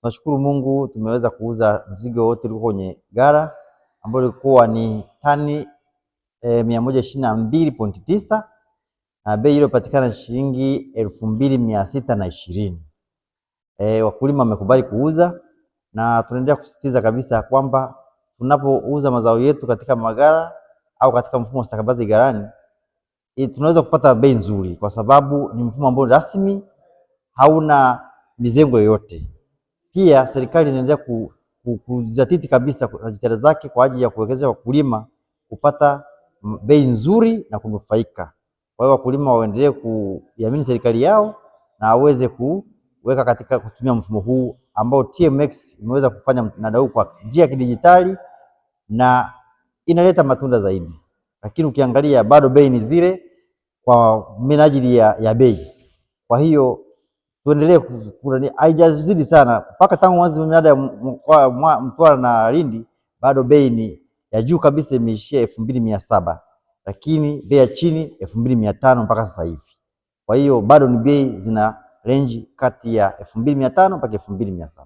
Tunashukuru Mungu tumeweza kuuza mzigo wote ulikuwa kwenye gara ambao ulikuwa ni tani 122.9 na bei iliyopatikana shilingi 2620. Wakulima wamekubali kuuza na tunaendelea kusisitiza kabisa kwamba tunapouza mazao yetu katika magara au katika mfumo wa stakabadhi ghalani tunaweza kupata bei nzuri kwa sababu ni mfumo ambao rasmi, hauna mizengo yoyote. Pia serikali inaendelea kuzatiti kabisa jitihada zake kwa ajili ya kuwekeza wakulima kupata bei nzuri na kunufaika. Kwa hiyo wakulima waendelee kuiamini serikali yao na waweze kuweka katika kutumia mfumo huu ambao TMX imeweza kufanya mnada huu kwa njia ya kidijitali na inaleta matunda zaidi. Lakini ukiangalia bado bei ni zile kwa minajili ya bei. Kwa hiyo tuendelee, haijazidi sana mpaka tangu mwanzo minada ya Mtwara na Lindi, bado bei ni ya juu kabisa imeishia 2700, lakini bei ya chini 2500 mpaka sasa hivi. Kwa hiyo bado ni bei zina range kati ya 2500 mpaka 2700.